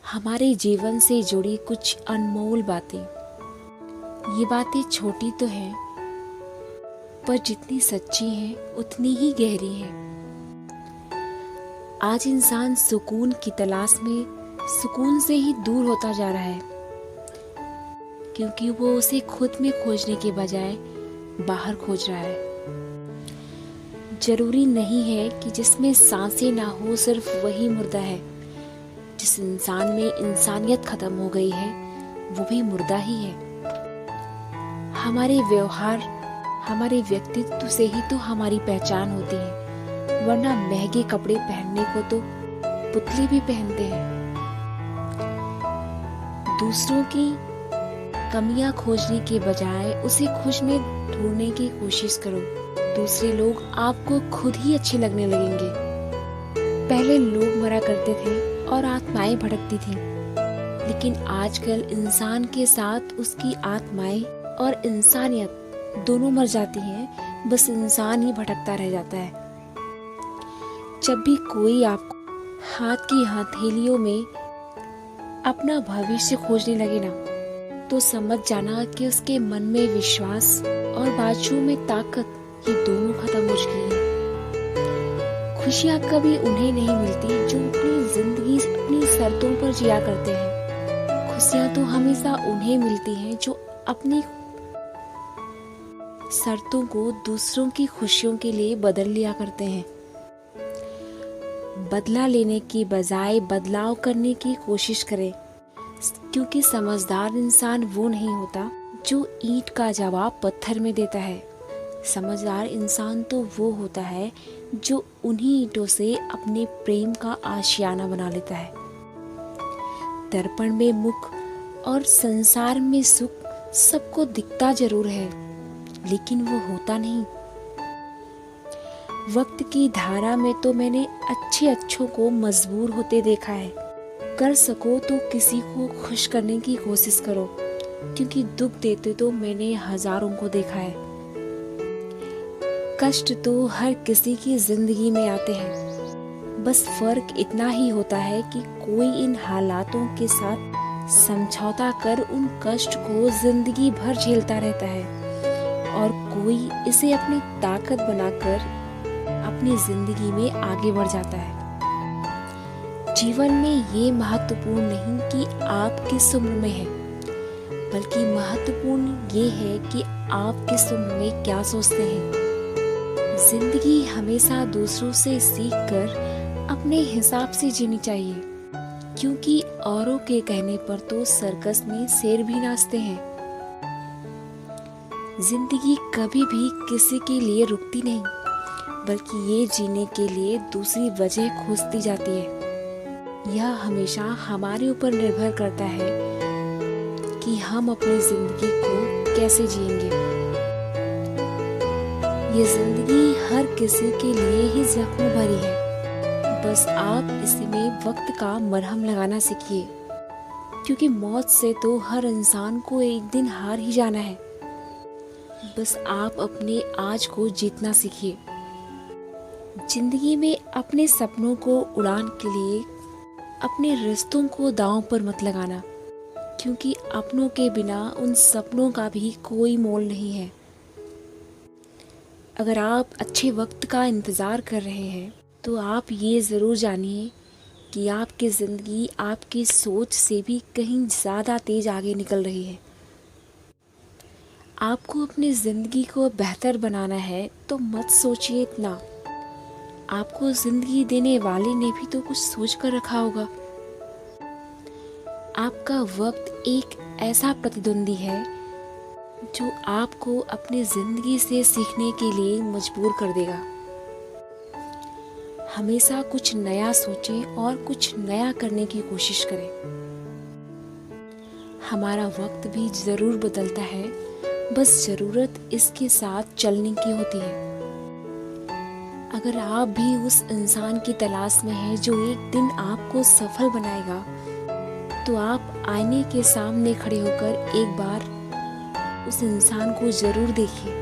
हमारे जीवन से जुड़ी कुछ अनमोल बातें। ये बातें छोटी तो हैं, पर जितनी सच्ची हैं उतनी ही गहरी हैं। आज इंसान सुकून की तलाश में सुकून से ही दूर होता जा रहा है, क्योंकि वो उसे खुद में खोजने के बजाय बाहर खोज रहा है। जरूरी नहीं है कि जिसमें सांसें ना हो सिर्फ वही मुर्दा है। जिस इंसान में इंसानियत खत्म हो गई है वो भी मुर्दा ही है। हमारे व्यवहार, हमारे व्यक्तित्व से ही तो हमारी पहचान होती है, वरना महंगे कपड़े पहनने को तो पुतले भी पहनते हैं। दूसरों की कमियां खोजने के बजाय उसे खुश में ढूंढने की कोशिश करो। दूसरे लोग आपको खुद ही अच्छे लगने लगेंगे। पहले लोग मरा करते थे और आत्माएं भटकती थीं, लेकिन आजकल इंसान के साथ उसकी आत्माएं और इंसानियत दोनों मर जाती हैं, बस इंसान ही भटकता रह जाता है। जब भी कोई आपको हाथ की हथेलियों में अपना भविष्य खोजने लगे ना, तो समझ जाना कि उसके मन में विश्वास और बाजुओं में ताकत, ये दोनों खत्म हो चुकी हैं। खुशियाँ कभी उन्हें नहीं मिलती जो अपनी जिंदगी अपनी शर्तों पर जिया करते हैं। खुशियाँ तो हमेशा उन्हें मिलती हैं जो अपनी शर्तों को दूसरों की खुशियों के लिए बदल लिया करते हैं। बदला लेने की बजाय बदलाव करने की कोशिश करें, क्योंकि समझदार इंसान वो नहीं होता जो ईंट का जवाब पत्थर में देता है। समझदार इंसान तो वो होता है जो उन्हीं ईंटों से अपने प्रेम का आशियाना बना लेता है। दर्पण में मुख और संसार में सुख सबको दिखता जरूर है, लेकिन वो होता नहीं। वक्त की धारा में तो मैंने अच्छों को मजबूर होते देखा है। कर सको तो किसी को खुश करने की कोशिश करो, क्योंकि दुख देते तो मैंने हजारों को देखा है। कष्ट तो हर किसी की जिंदगी में आते हैं, बस फर्क इतना ही होता है कि कोई इन हालातों के साथ समझौता कर उन कष्ट को जिंदगी भर झेलता रहता है, और कोई इसे अपनी ताकत बनाकर अपनी जिंदगी में आगे बढ़ जाता है। जीवन में ये महत्वपूर्ण नहीं कि आप किस उम्र में हैं, बल्कि महत्वपूर्ण ये है कि आप किस उम्र में क्या सोचते हैं। जिंदगी हमेशा दूसरों से सीखकर अपने हिसाब से जीनी चाहिए, क्योंकि औरों के कहने पर तो सर्कस में शेर भी नाचते हैं। जिंदगी कभी भी किसी के लिए रुकती नहीं, बल्कि ये जीने के लिए दूसरी वजह खोजती जाती है। यह हमेशा हमारे ऊपर निर्भर करता है कि हम अपनी जिंदगी को कैसे जिएंगे। ये जिंदगी हर किसी के लिए ही जख्म भरी है, बस आप इसमें वक्त का मरहम लगाना सीखिए, क्योंकि मौत से तो हर इंसान को एक दिन हार ही जाना है। बस आप अपने आज को जीतना सीखिए। जिंदगी में अपने सपनों को उड़ान के लिए अपने रिश्तों को दांव पर मत लगाना, क्योंकि अपनों के बिना उन सपनों का भी कोई मोल नहीं है। अगर आप अच्छे वक्त का इंतज़ार कर रहे हैं, तो आप ये ज़रूर जानिए कि आपकी ज़िंदगी आपकी सोच से भी कहीं ज़्यादा तेज आगे निकल रही है। आपको अपनी ज़िंदगी को बेहतर बनाना है तो मत सोचिए इतना। आपको ज़िंदगी देने वाले ने भी तो कुछ सोच कर रखा होगा। आपका वक्त एक ऐसा प्रतिद्वंदी है जो आपको अपनी जिंदगी से सीखने के लिए मजबूर कर देगा। हमेशा कुछ नया सोचें और कुछ नया करने की कोशिश करें। हमारा वक्त भी जरूर बदलता है, बस जरूरत इसके साथ चलने की होती है। अगर आप भी उस इंसान की तलाश में हैं जो एक दिन आपको सफल बनाएगा, तो आप आईने के सामने खड़े होकर एक बार उस इंसान को जरूर देखिए।